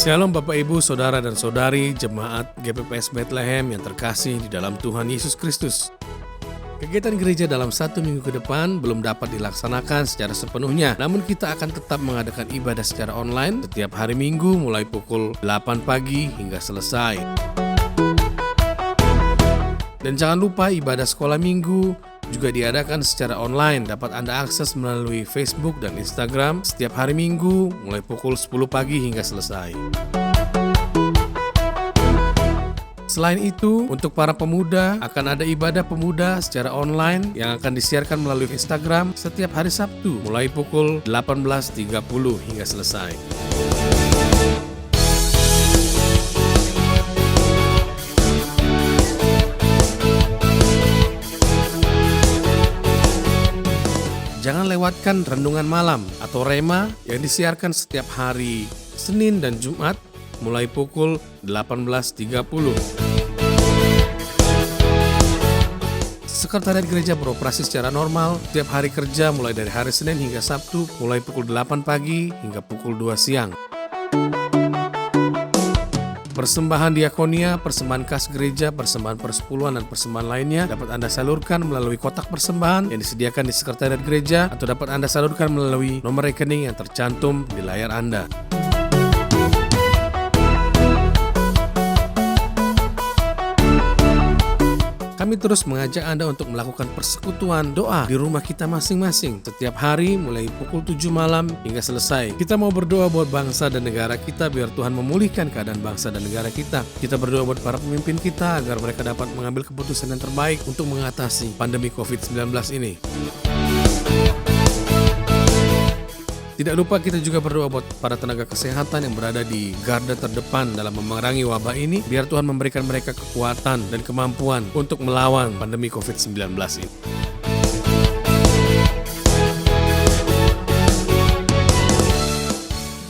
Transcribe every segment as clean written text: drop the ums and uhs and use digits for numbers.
Shalom Bapak Ibu, Saudara dan Saudari, Jemaat GPPS Bethlehem yang terkasih di dalam Tuhan Yesus Kristus. Kegiatan gereja dalam 1 minggu ke depan belum dapat dilaksanakan secara sepenuhnya, namun kita akan tetap mengadakan ibadah secara online setiap hari Minggu mulai pukul 8 pagi hingga selesai. Dan jangan lupa ibadah sekolah minggu juga diadakan secara online. Dapat Anda akses melalui Facebook dan Instagram setiap hari Minggu mulai pukul 10 pagi hingga selesai. Selain itu, untuk para pemuda akan ada ibadah pemuda secara online yang akan disiarkan melalui Instagram setiap hari Sabtu mulai pukul 18.30 hingga selesai. Jangan lewatkan renungan malam atau rema yang disiarkan setiap hari Senin dan Jumat mulai pukul 18.30. Sekretariat gereja beroperasi secara normal setiap hari kerja mulai dari hari Senin hingga Sabtu mulai pukul 8 pagi hingga pukul 2 siang. Persembahan diakonia, persembahan kas gereja, persembahan persepuluhan, dan persembahan lainnya dapat Anda salurkan melalui kotak persembahan yang disediakan di sekretariat gereja atau dapat Anda salurkan melalui nomor rekening yang tercantum di layar Anda. Kami terus mengajak Anda untuk melakukan persekutuan doa di rumah kita masing-masing setiap hari mulai pukul 7 malam hingga selesai. Kita mau berdoa buat bangsa dan negara kita biar Tuhan memulihkan keadaan bangsa dan negara kita. Kita berdoa buat para pemimpin kita agar mereka dapat mengambil keputusan yang terbaik untuk mengatasi pandemi COVID-19 ini. Tidak lupa kita juga berdoa buat para tenaga kesehatan yang berada di garda terdepan dalam memerangi wabah ini, biar Tuhan memberikan mereka kekuatan dan kemampuan untuk melawan pandemi COVID-19 ini.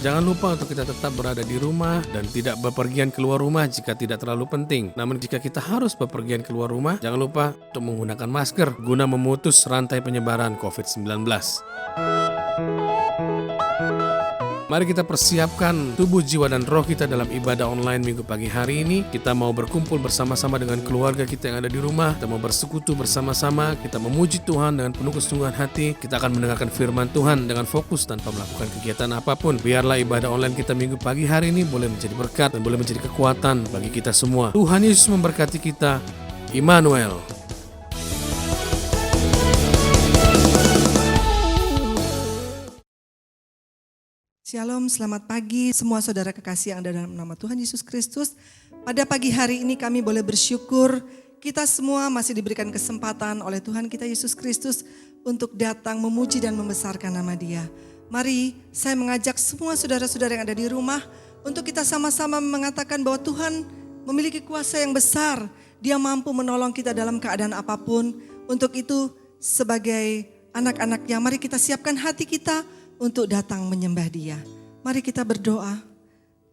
Jangan lupa untuk kita tetap berada di rumah dan tidak bepergian keluar rumah jika tidak terlalu penting. Namun jika kita harus bepergian keluar rumah, jangan lupa untuk menggunakan masker guna memutus rantai penyebaran COVID-19. Mari kita persiapkan tubuh, jiwa, dan roh kita dalam ibadah online minggu pagi hari ini. Kita mau berkumpul bersama-sama dengan keluarga kita yang ada di rumah. Kita mau bersekutu bersama-sama. Kita memuji Tuhan dengan penuh kesungguhan hati. Kita akan mendengarkan firman Tuhan dengan fokus tanpa melakukan kegiatan apapun. Biarlah ibadah online kita minggu pagi hari ini boleh menjadi berkat dan boleh menjadi kekuatan bagi kita semua. Tuhan Yesus memberkati kita. Immanuel. Shalom, selamat pagi semua saudara kekasih yang ada dalam nama Tuhan Yesus Kristus. Pada pagi hari ini kami boleh bersyukur kita semua masih diberikan kesempatan oleh Tuhan kita Yesus Kristus untuk datang memuji dan membesarkan nama Dia. Mari saya mengajak semua saudara-saudara yang ada di rumah untuk kita sama-sama mengatakan bahwa Tuhan memiliki kuasa yang besar. Dia mampu menolong kita dalam keadaan apapun. Untuk itu sebagai anak-anaknya mari kita siapkan hati kita untuk datang menyembah Dia. Mari kita berdoa.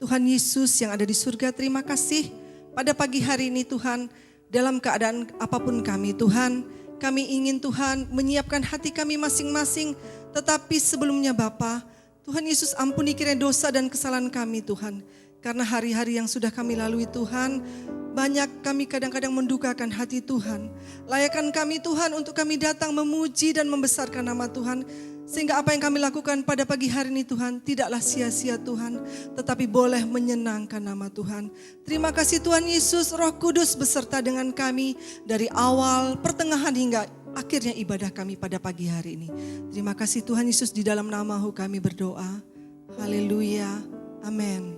Tuhan Yesus yang ada di surga, terima kasih pada pagi hari ini Tuhan, dalam keadaan apapun kami Tuhan, kami ingin Tuhan menyiapkan hati kami masing-masing, tetapi sebelumnya Bapa, Tuhan Yesus ampuni kiranya dosa dan kesalahan kami Tuhan. Karena hari-hari yang sudah kami lalui Tuhan, banyak kami kadang-kadang mendukakan hati Tuhan. Layakkan kami Tuhan untuk kami datang memuji dan membesarkan nama Tuhan. Sehingga apa yang kami lakukan pada pagi hari ini Tuhan tidaklah sia-sia Tuhan, tetapi boleh menyenangkan nama Tuhan. Terima kasih Tuhan Yesus, Roh Kudus beserta dengan kami dari awal, pertengahan hingga akhirnya ibadah kami pada pagi hari ini. Terima kasih Tuhan Yesus, di dalam nama-Mu kami berdoa. Haleluya. Amin.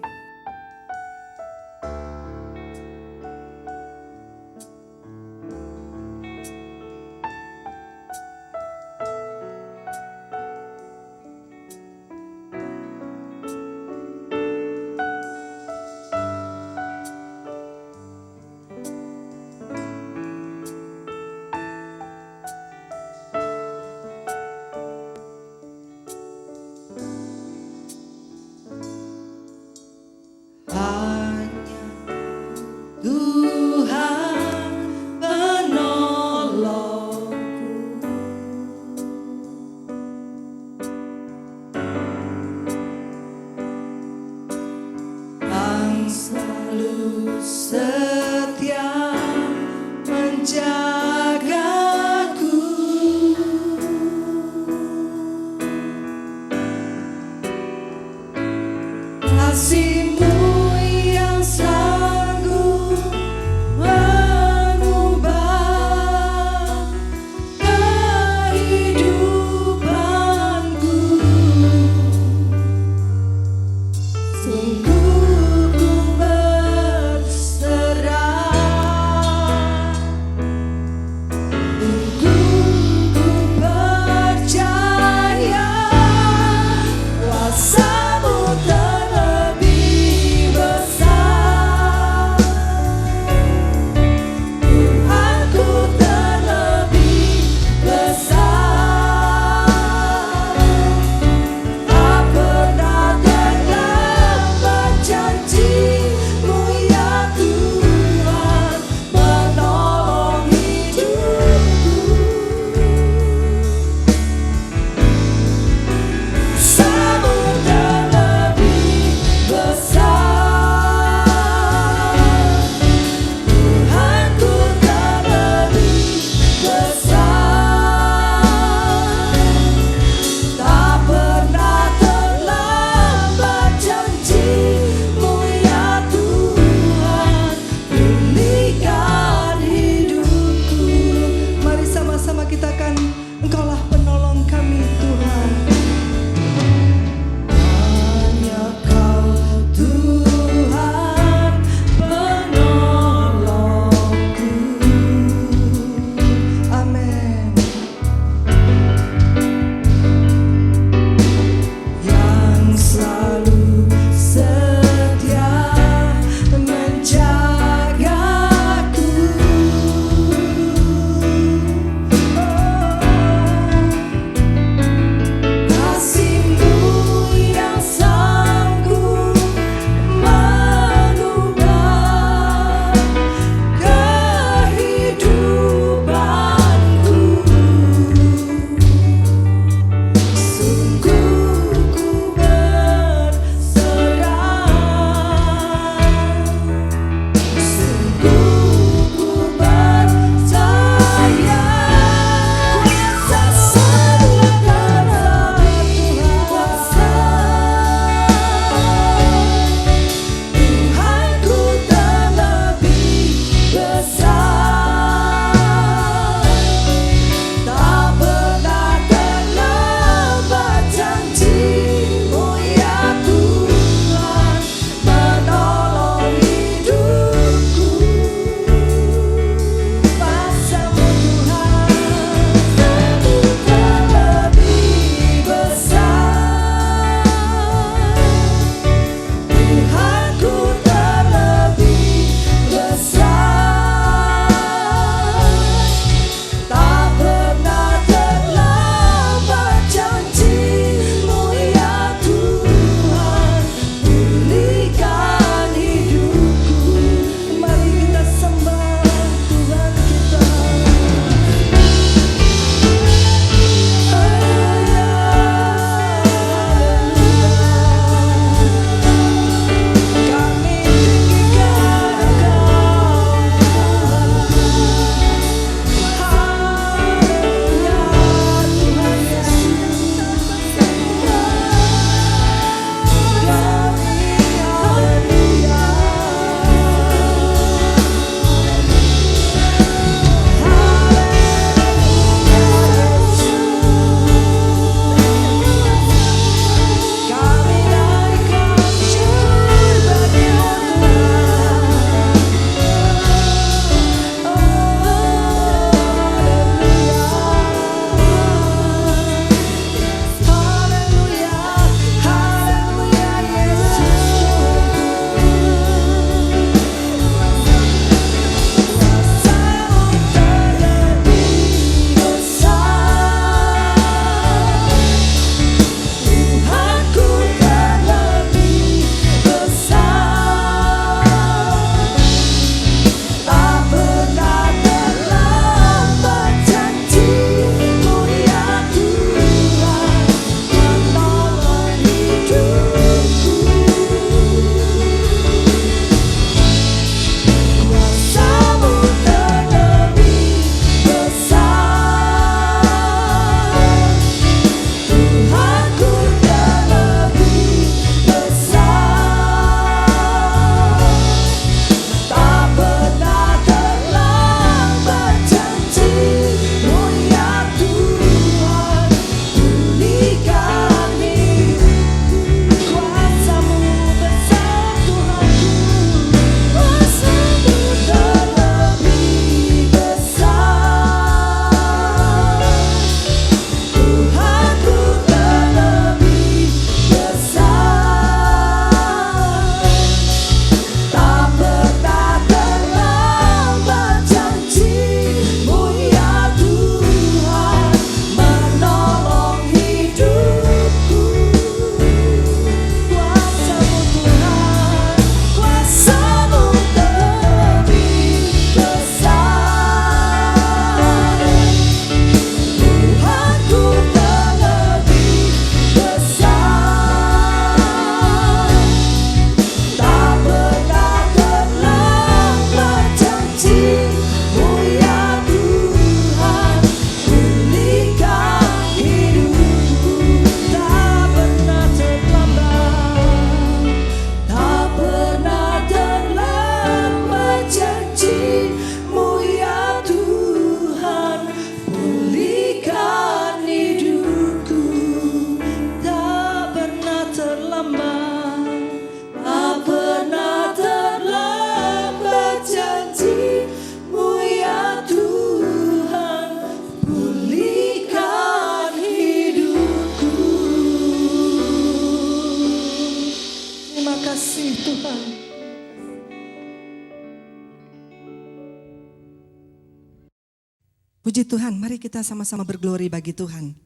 Puji Tuhan, mari kita sama-sama berglori bagi Tuhan.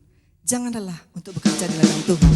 Jangan lelah untuk bekerja di ladang Tuhan.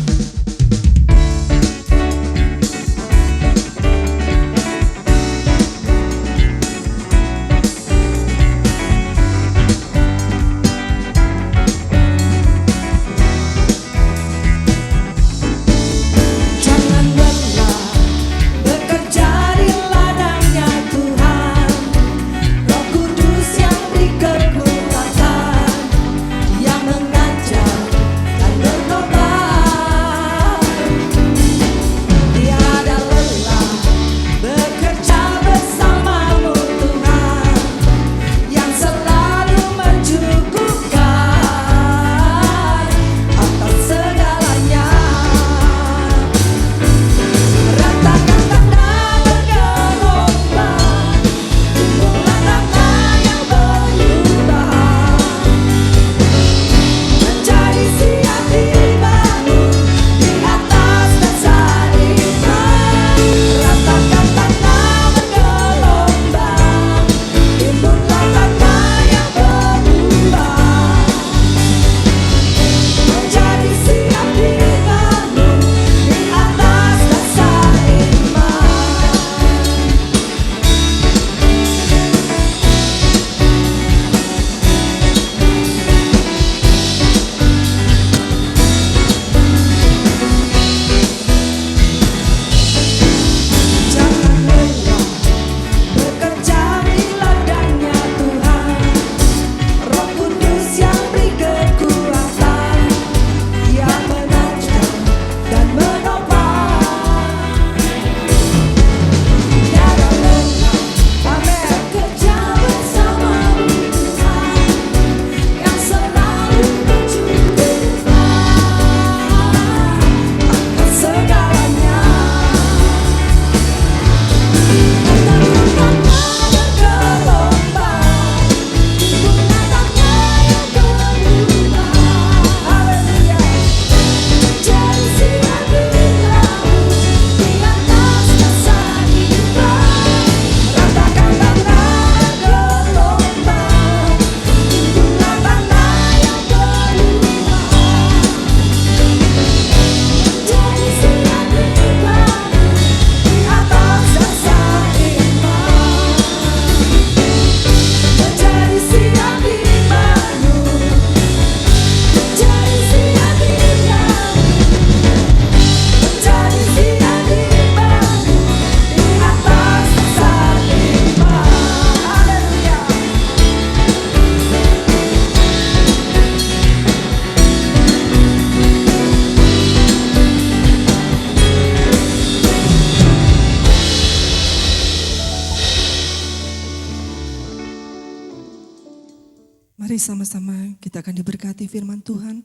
Mari sama-sama kita akan diberkati firman Tuhan.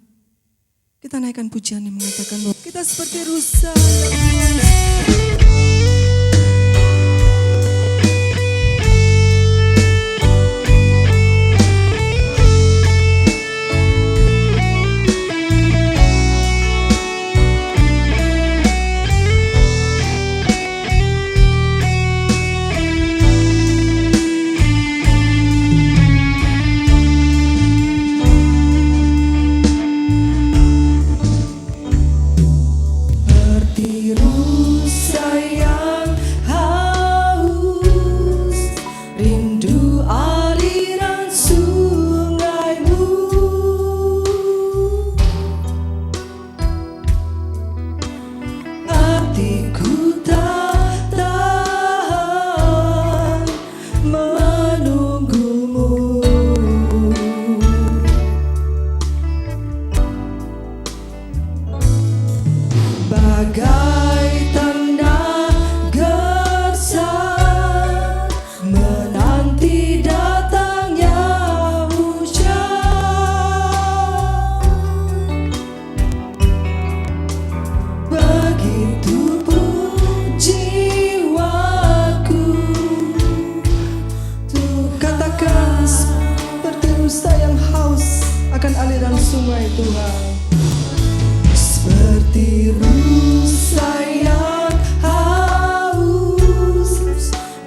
Kita naikkan pujian yang mengatakan bahwa kita seperti rusa yang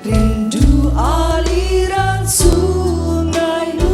rindu aliran sungaimu.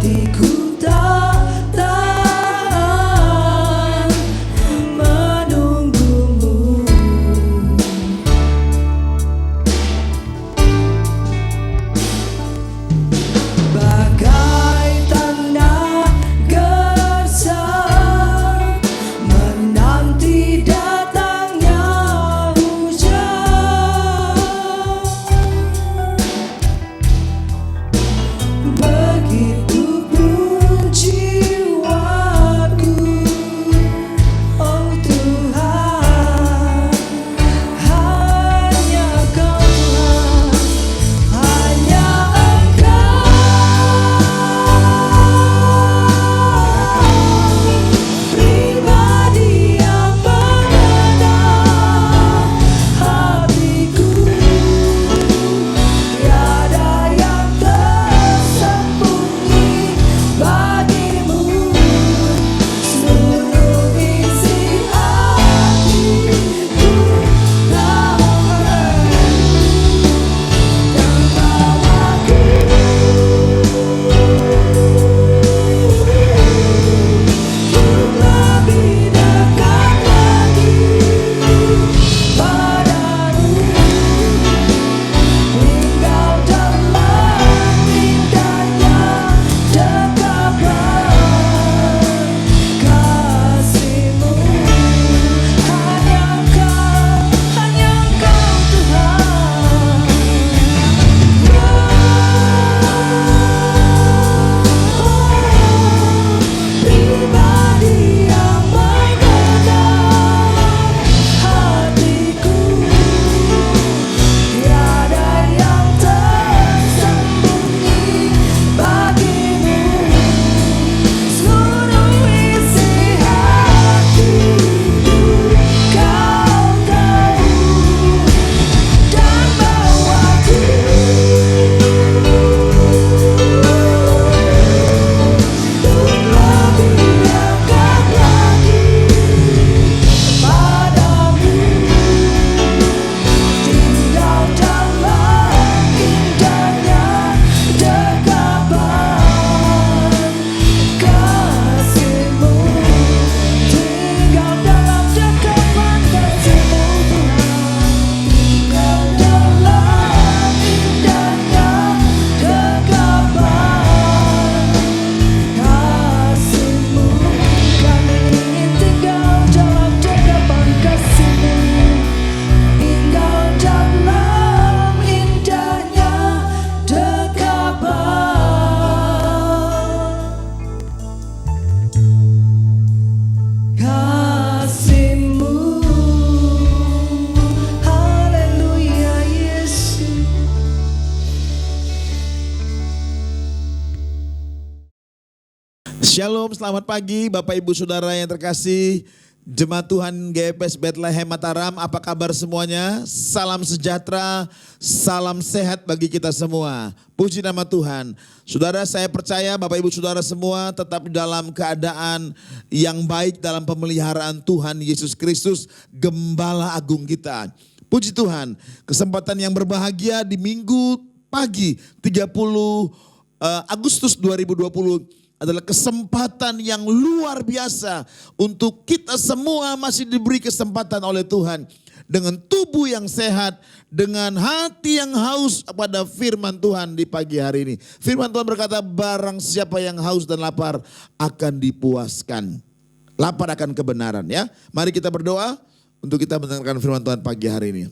hatiku tak tahan menunggumu. Bagai tanda gersang menanti datangnya hujan, begitu pun jiwaku, oh Tuhan, hanya Kau Tuhan, hanya Engkau, pribadi yang mengenal hatiku, tiada yang tersembunyi bagimu, seluruh isi hatiku Kau dan bawaku untuk lebih dekat lagi padamu, tinggal dalam indahnya dekapan kasih-Mu. Hanya Engkau Tuhan, pribadi yang mengenal hatiku, tiada yang tersembunyi bagimu, seluruh isi hatiku Kau tahu dan bawaku untuk lebih dekat lagi padamu, tinggal dalam indahnya dekapan kasih-Mu, tinggal dalam dekapan kasih-Mu Tuhan, tinggal dalam indahnya dekapan kasih-Mu. Kami ingin tinggal dalam dekapan kasih-Mu, tinggal dalam indahnya dekapan kasih-Mu. Haleluya Yesus. Shalom, selamat pagi Bapak Ibu Saudara yang terkasih. Jemaat Tuhan GPS Bethlehem Mataram, apa kabar semuanya? Salam sejahtera, salam sehat bagi kita semua. Puji nama Tuhan. Saudara, saya percaya Bapak Ibu Saudara semua tetap dalam keadaan yang baik dalam pemeliharaan Tuhan Yesus Kristus, Gembala Agung kita. Puji Tuhan, kesempatan yang berbahagia di minggu pagi 30 Agustus 2020 adalah kesempatan yang luar biasa untuk kita semua masih diberi kesempatan oleh Tuhan. Dengan tubuh yang sehat, dengan hati yang haus pada firman Tuhan di pagi hari ini. Firman Tuhan berkata, barang siapa yang haus dan lapar akan dipuaskan. Lapar akan kebenaran ya. Mari kita berdoa untuk kita mendengarkan firman Tuhan pagi hari ini.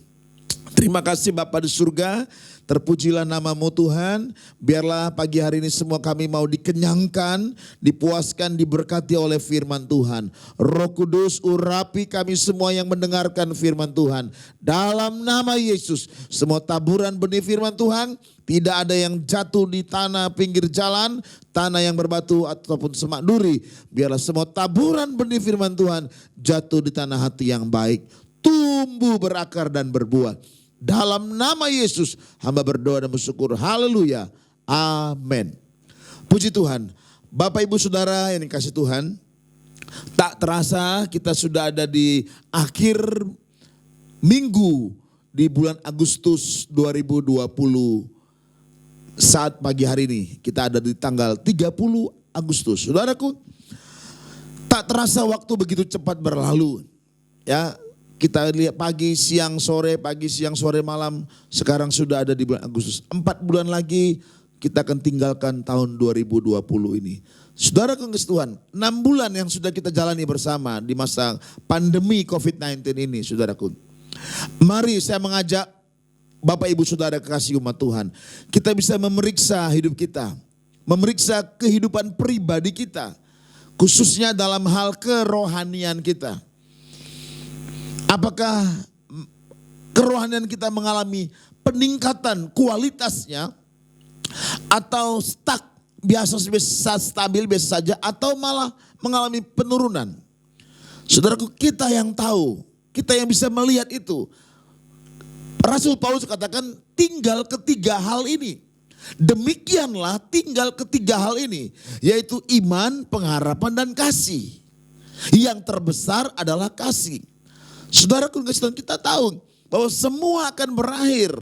Terima kasih Bapa di surga, terpujilah nama-Mu Tuhan. Biarlah pagi hari ini semua kami mau dikenyangkan, dipuaskan, diberkati oleh firman Tuhan. Roh Kudus urapi kami semua yang mendengarkan firman Tuhan. Dalam nama Yesus, semua taburan benih firman Tuhan tidak ada yang jatuh di tanah pinggir jalan, tanah yang berbatu ataupun semak duri. Biarlah semua taburan benih firman Tuhan jatuh di tanah hati yang baik, tumbuh berakar dan berbuah. Dalam nama Yesus hamba berdoa dan bersyukur. Haleluya. Amin. Puji Tuhan. Bapak Ibu Saudara yang dikasihi Tuhan. Tak terasa kita sudah ada di akhir minggu di bulan Agustus 2020. saat pagi hari ini kita ada di tanggal 30 Agustus. Saudaraku, tak terasa waktu begitu cepat berlalu. Ya, kita lihat pagi, siang, sore, malam. Sekarang sudah ada di bulan Agustus. 4 bulan lagi kita akan tinggalkan tahun 2020 ini. Saudara kekasih Tuhan, 6 bulan yang sudah kita jalani bersama di masa pandemi COVID-19 ini, saudaraku. Mari saya mengajak Bapak Ibu Saudara kekasih umat Tuhan, kita bisa memeriksa hidup kita, memeriksa kehidupan pribadi kita, khususnya dalam hal kerohanian kita. Apakah kerohanian kita mengalami peningkatan kualitasnya atau stuck, biasa stabil biasa saja, atau malah mengalami penurunan? Saudaraku, kita yang tahu, kita yang bisa melihat itu. Rasul Paulus katakan tinggal ketiga hal ini. Demikianlah tinggal ketiga hal ini, yaitu iman, pengharapan, dan kasih. Yang terbesar adalah kasih. Saudaraku, kita tahu bahwa semua akan berakhir.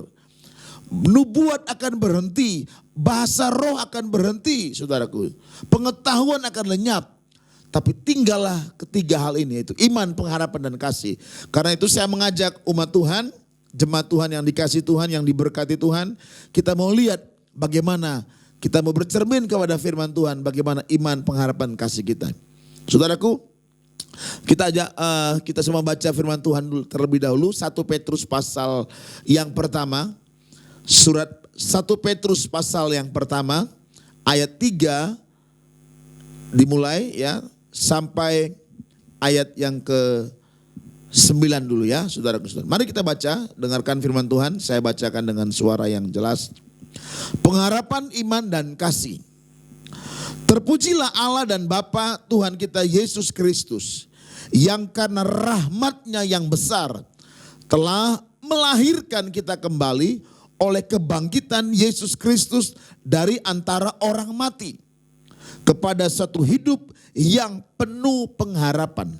Nubuat akan berhenti, bahasa roh akan berhenti, saudaraku. Pengetahuan akan lenyap. Tapi tinggallah ketiga hal ini, yaitu iman, pengharapan, dan kasih. Karena itu saya mengajak umat Tuhan, jemaat Tuhan yang dikasih Tuhan, yang diberkati Tuhan, kita mau lihat bagaimana kita mau bercermin kepada firman Tuhan, bagaimana iman, pengharapan, kasih kita. Saudaraku, kita semua baca firman Tuhan terlebih dahulu. 1 Petrus pasal yang pertama, surat 1 Petrus pasal yang pertama, ayat 3 dimulai ya, sampai ayat yang ke-9 dulu ya, saudaraku. Mari kita baca, dengarkan firman Tuhan, saya bacakan dengan suara yang jelas. Pengharapan, iman, dan kasih. Terpujilah Allah dan Bapa Tuhan kita Yesus Kristus, yang karena rahmat-Nya yang besar telah melahirkan kita kembali oleh kebangkitan Yesus Kristus dari antara orang mati kepada suatu hidup yang penuh pengharapan,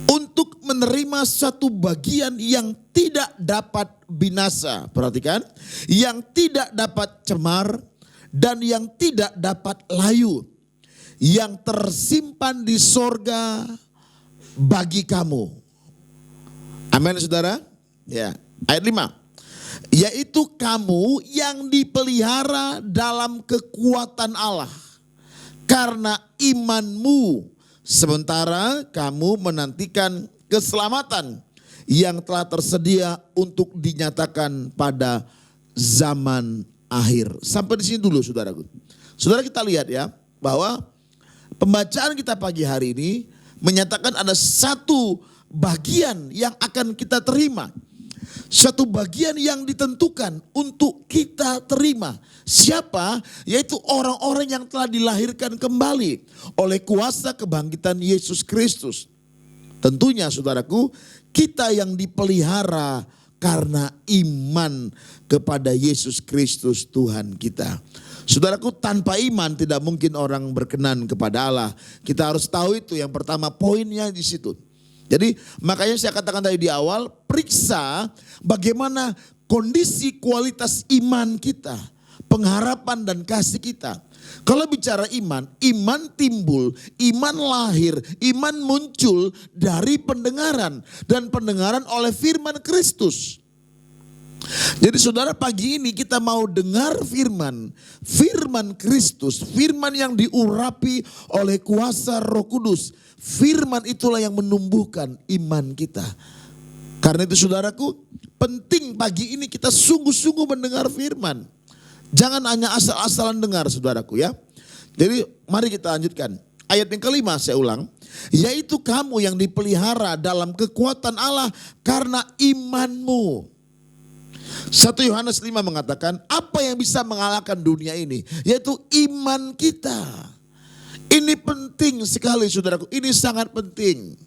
untuk menerima suatu bagian yang tidak dapat binasa. Perhatikan, yang tidak dapat cemar dan yang tidak dapat layu, yang tersimpan di sorga bagi kamu. Amin, saudara. Ya, ayat 5. Yaitu kamu yang dipelihara dalam kekuatan Allah karena imanmu, sementara kamu menantikan keselamatan yang telah tersedia untuk dinyatakan pada zaman akhir. Sampai di sini dulu, saudaraku. Saudara, kita lihat ya, bahwa pembacaan kita pagi hari ini menyatakan ada satu bagian yang akan kita terima. Satu bagian yang ditentukan untuk kita terima. Siapa? Yaitu orang-orang yang telah dilahirkan kembali oleh kuasa kebangkitan Yesus Kristus. Tentunya saudaraku, kita yang dipelihara karena iman kepada Yesus Kristus Tuhan kita. Saudaraku, tanpa iman tidak mungkin orang berkenan kepada Allah. Kita harus tahu itu, yang pertama poinnya di situ. Jadi makanya saya katakan tadi di awal, periksa bagaimana kondisi kualitas iman kita, pengharapan dan kasih kita. Kalau bicara iman, iman timbul, iman lahir, iman muncul dari pendengaran, dan pendengaran oleh firman Kristus. Jadi saudara, pagi ini kita mau dengar firman Kristus, firman yang diurapi oleh kuasa Roh Kudus. Firman itulah yang menumbuhkan iman kita. Karena itu saudaraku, penting pagi ini kita sungguh-sungguh mendengar firman. Jangan hanya asal-asalan dengar, saudaraku ya. Jadi mari kita lanjutkan. Ayat yang kelima saya ulang. Yaitu kamu yang dipelihara dalam kekuatan Allah karena imanmu. 1 Yohanes 5 mengatakan, apa yang bisa mengalahkan dunia ini? Yaitu iman kita. Ini penting sekali saudaraku, ini sangat penting.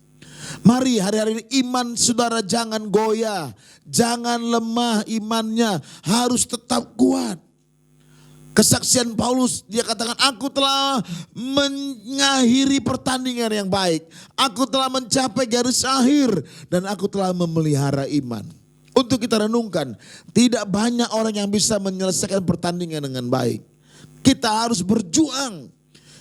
Mari hari-hari ini iman saudara jangan goyah, jangan lemah imannya, harus tetap kuat. Kesaksian Paulus, dia katakan, aku telah mengakhiri pertandingan yang baik. Aku telah mencapai garis akhir dan aku telah memelihara iman. untuk kita renungkan. Tidak banyak orang yang bisa menyelesaikan pertandingan dengan baik. Kita harus berjuang.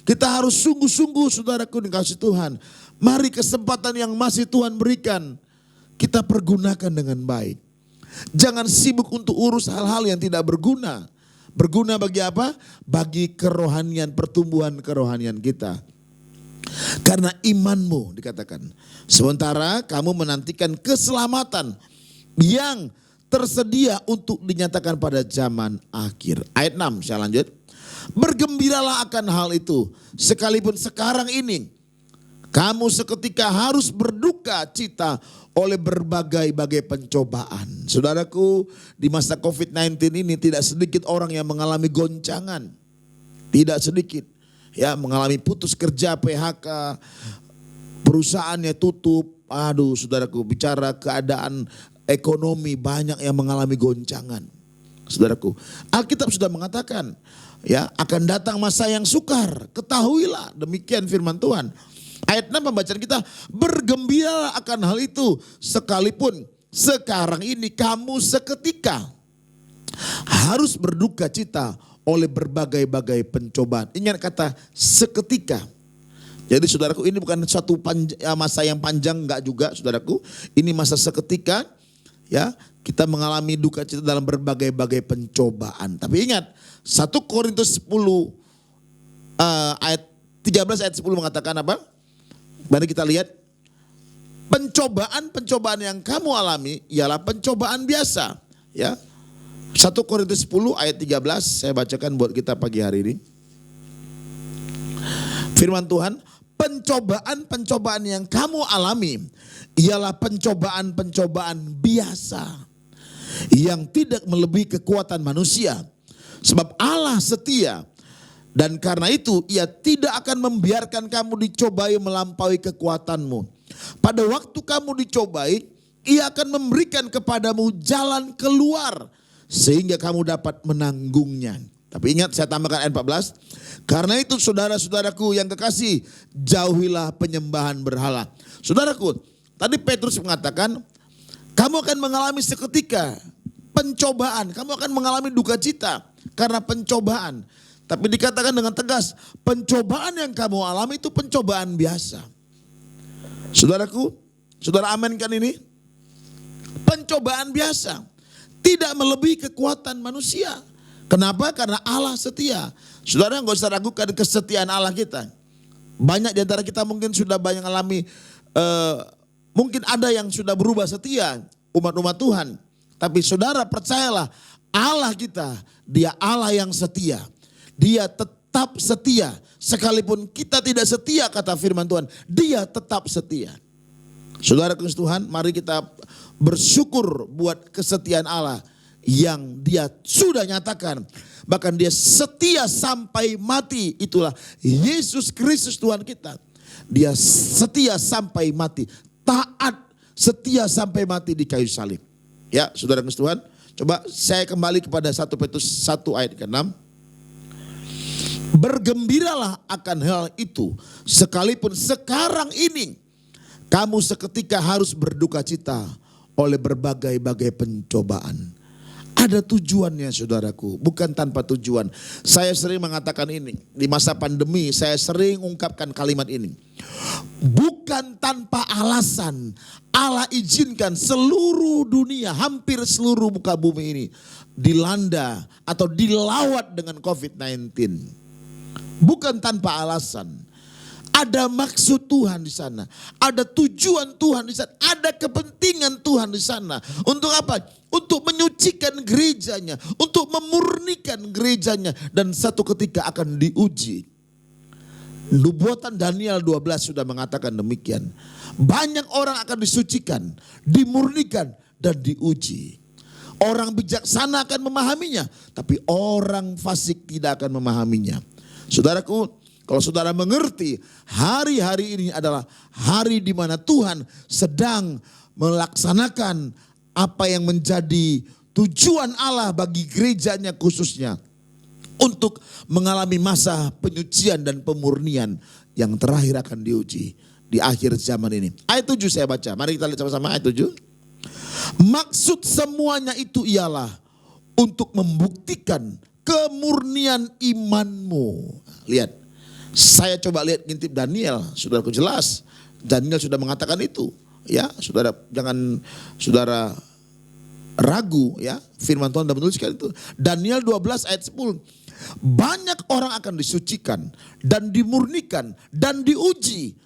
Kita harus sungguh-sungguh, saudaraku dikasih Tuhan. Mari kesempatan yang masih Tuhan berikan, kita pergunakan dengan baik. Jangan sibuk untuk urus hal-hal yang tidak berguna. Berguna bagi apa? Bagi kerohanian, pertumbuhan kerohanian kita. Karena imanmu dikatakan. Sementara kamu menantikan keselamatan yang tersedia untuk dinyatakan pada zaman akhir. Ayat 6 saya lanjut. Bergembiralah akan hal itu. Sekalipun sekarang ini kamu seketika harus berduka cita oleh berbagai-bagai pencobaan. Saudaraku, di masa COVID-19 ini tidak sedikit orang yang mengalami goncangan. Tidak sedikit. Ya, mengalami putus kerja, PHK, perusahaannya tutup. Aduh, saudaraku, bicara keadaan ekonomi banyak yang mengalami goncangan. Saudaraku, Alkitab sudah mengatakan, ya, akan datang masa yang sukar. Ketahuilah, demikian firman Tuhan. Ayat 6 pembacaan kita, bergembiralah akan hal itu sekalipun sekarang ini kamu seketika harus berduka cita oleh berbagai-bagai pencobaan. Ingat kata seketika. Jadi saudaraku, ini bukan suatu masa yang panjang, enggak juga saudaraku. Ini masa seketika, ya, kita mengalami duka cita dalam berbagai-bagai pencobaan. Tapi ingat, 1 Korintus 10 ayat 13 ayat 10 mengatakan apa? Mari kita lihat. Pencobaan yang kamu alami ialah pencobaan biasa, ya. 1 Korintus 10 ayat 13 saya bacakan buat kita pagi hari ini. Firman Tuhan, pencobaan yang kamu alami ialah pencobaan biasa yang tidak melebihi kekuatan manusia. Sebab Allah setia dan karena itu ia tidak akan membiarkan kamu dicobai melampaui kekuatanmu. Pada waktu kamu dicobai, ia akan memberikan kepadamu jalan keluar sehingga kamu dapat menanggungnya. Tapi ingat, saya tambahkan ayat 14. Karena itu saudara-saudaraku yang kekasih, jauhilah penyembahan berhala. Saudaraku, tadi Petrus mengatakan, kamu akan mengalami seketika pencobaan. Kamu akan mengalami duka cita karena pencobaan. Tapi dikatakan dengan tegas, pencobaan yang kamu alami itu pencobaan biasa. Saudaraku, saudara aminkan ini? Pencobaan biasa. Tidak melebihi kekuatan manusia. Kenapa? Karena Allah setia. Saudara nggak usah ragukan kesetiaan Allah kita. Banyak di antara kita mungkin sudah banyak alami, mungkin ada yang sudah berubah setia, umat-umat Tuhan. Tapi saudara percayalah, Allah kita, dia Allah yang setia. Dia tetap setia. Sekalipun kita tidak setia, kata firman Tuhan, dia tetap setia. Saudara Kristus Tuhan, mari kita bersyukur buat kesetiaan Allah yang dia sudah nyatakan. Bahkan dia setia sampai mati. Itulah Yesus Kristus Tuhan kita. Dia setia sampai mati. Taat, setia sampai mati di kayu salib. Ya, saudara Kristus Tuhan. Coba saya kembali kepada 1 Petrus 1 ayat ke-6. Bergembiralah akan hal itu, sekalipun sekarang ini kamu seketika harus berduka cita oleh berbagai-bagai pencobaan. Ada tujuannya saudaraku, bukan tanpa tujuan. Saya sering mengatakan ini, di masa pandemi saya sering ungkapkan kalimat ini. Bukan tanpa alasan Allah izinkan seluruh dunia, hampir seluruh muka bumi ini dilanda atau dilawat dengan COVID-19. Bukan tanpa alasan. Ada maksud Tuhan di sana. Ada tujuan Tuhan di sana. Ada kepentingan Tuhan di sana. Untuk apa? Untuk menyucikan gerejanya. Untuk memurnikan gerejanya. Dan satu ketika akan diuji. Nubuatan Daniel 12 sudah mengatakan demikian. Banyak orang akan disucikan, dimurnikan, dan diuji. Orang bijaksana akan memahaminya. Tapi orang fasik tidak akan memahaminya. Saudaraku, kalau saudara mengerti, hari-hari ini adalah hari di mana Tuhan sedang melaksanakan apa yang menjadi tujuan Allah bagi gerejanya khususnya. Untuk mengalami masa penyucian dan pemurnian yang terakhir akan diuji di akhir zaman ini. Ayat 7 saya baca, mari kita lihat sama-sama ayat 7. Maksud semuanya itu ialah untuk membuktikan kemurnian imanmu. Lihat, saya coba lihat ngintip Daniel, saudaraku, jelas Daniel sudah mengatakan itu. Ya, saudara, jangan saudara ragu ya, firman Tuhan sudah menuliskan itu. Daniel 12 ayat 10. Banyak orang akan disucikan dan dimurnikan dan diuji,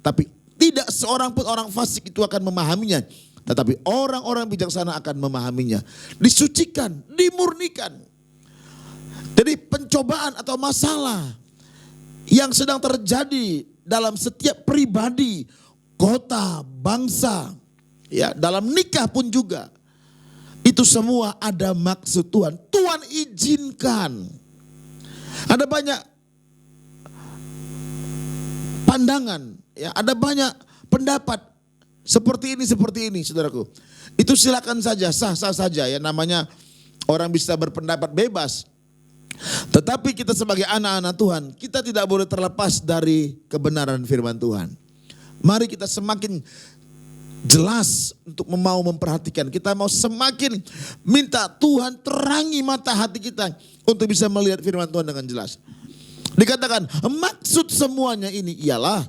tapi tidak seorang pun orang fasik itu akan memahaminya. Tetapi orang-orang bijaksana akan memahaminya. Disucikan, dimurnikan. Jadi pencobaan atau masalah yang sedang terjadi dalam setiap pribadi, kota, bangsa, ya, dalam nikah pun juga. Itu semua ada maksud Tuhan. Tuhan izinkan. Ada banyak pandangan, ya, ada banyak pendapat seperti ini, saudaraku. Itu silakan saja, sah-sah saja ya, namanya orang bisa berpendapat bebas. Tetapi kita sebagai anak-anak Tuhan, kita tidak boleh terlepas dari kebenaran firman Tuhan. Mari kita semakin jelas untuk mau memperhatikan. Kita mau semakin minta Tuhan terangi mata hati kita untuk bisa melihat firman Tuhan dengan jelas. Dikatakan maksud semuanya ini ialah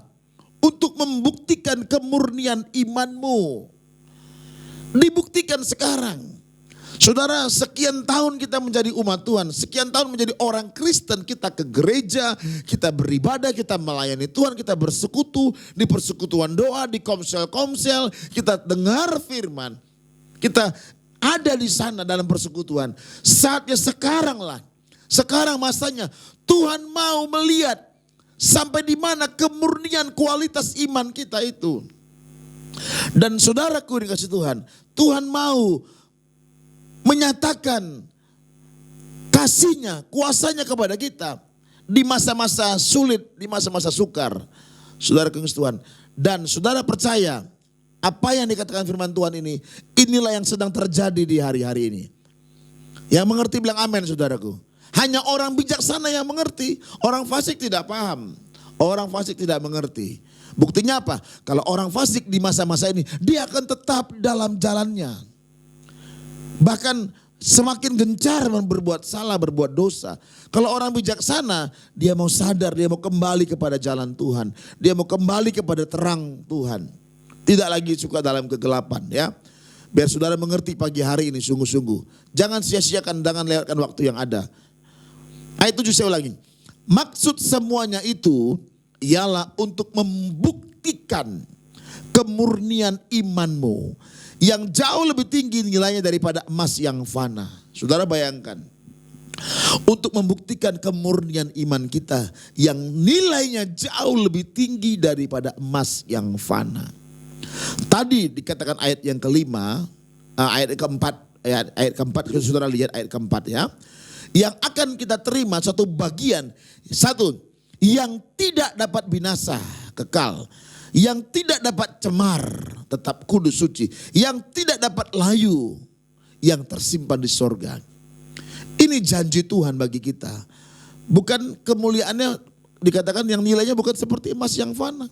untuk membuktikan kemurnian imanmu. Dibuktikan sekarang. Saudara, sekian tahun kita menjadi umat Tuhan, sekian tahun menjadi orang Kristen, kita ke gereja, kita beribadah, kita melayani Tuhan, kita bersekutu di persekutuan doa, di komsel-komsel, kita dengar firman, kita ada di sana dalam persekutuan. Saatnya sekarang masanya Tuhan mau melihat sampai di mana kemurnian kualitas iman kita itu. Dan saudaraku dikasih Tuhan, Tuhan mau menyatakan kasihnya, kuasanya kepada kita di masa-masa sulit, di masa-masa sukar. Saudara kekasih Tuhan. Dan saudara percaya apa yang dikatakan firman Tuhan ini, inilah yang sedang terjadi di hari-hari ini. Yang mengerti bilang amin, saudaraku. Hanya orang bijaksana yang mengerti, orang fasik tidak paham. Orang fasik tidak mengerti. Buktinya apa? Kalau orang fasik di masa-masa ini, dia akan tetap dalam jalannya. Bahkan semakin gencar berbuat salah, berbuat dosa. Kalau orang bijaksana, dia mau sadar, dia mau kembali kepada jalan Tuhan. Dia mau kembali kepada terang Tuhan. Tidak lagi suka dalam kegelapan, ya. Biar saudara mengerti pagi hari ini sungguh-sungguh. Jangan sia-siakan, jangan lewatkan waktu yang ada. Ayat 7 saya ulangi. Maksud semuanya itu ialah untuk membuktikan kemurnian imanmu yang jauh lebih tinggi nilainya daripada emas yang fana. Saudara bayangkan, untuk membuktikan kemurnian iman kita yang nilainya jauh lebih tinggi daripada emas yang fana. Tadi dikatakan ayat yang kelima, ayat keempat, saudara lihat ayat keempat ya. Yang akan kita terima satu bagian, satu yang tidak dapat binasa, kekal. Yang tidak dapat cemar, tetap kudus suci. Yang tidak dapat layu, yang tersimpan di sorga. Ini janji Tuhan bagi kita. Bukan kemuliaannya, dikatakan yang nilainya bukan seperti emas yang fana.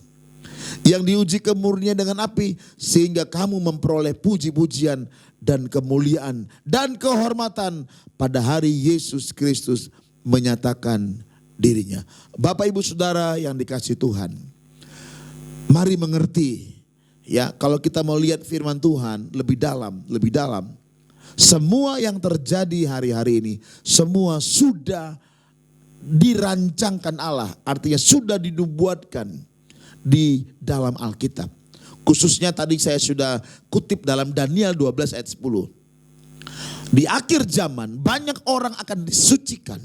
Yang diuji kemurnian dengan api, sehingga kamu memperoleh puji-pujian dan kemuliaan dan kehormatan pada hari Yesus Kristus menyatakan dirinya. Bapak ibu saudara yang dikasihi Tuhan, mari mengerti ya, kalau kita mau lihat firman Tuhan lebih dalam. Semua yang terjadi hari-hari ini, semua sudah dirancangkan Allah. Artinya sudah dinubuatkan di dalam Alkitab. Khususnya tadi saya sudah kutip dalam Daniel 12 ayat 10. Di akhir zaman banyak orang akan disucikan,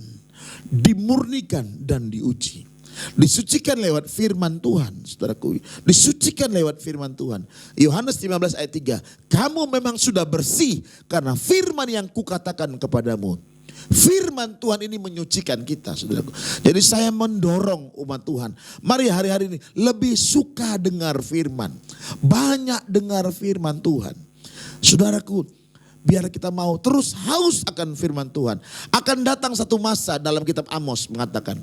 dimurnikan dan diuji. Disucikan lewat firman Tuhan, saudaraku. Disucikan lewat firman Tuhan. Yohanes 15 ayat 3. Kamu memang sudah bersih karena firman yang kukatakan kepadamu. Firman Tuhan ini menyucikan kita, saudaraku. Jadi saya mendorong umat Tuhan, mari hari-hari ini lebih suka dengar firman. Banyak dengar firman Tuhan. Saudaraku, biar kita mau terus haus akan firman Tuhan. Akan datang satu masa dalam kitab Amos mengatakan,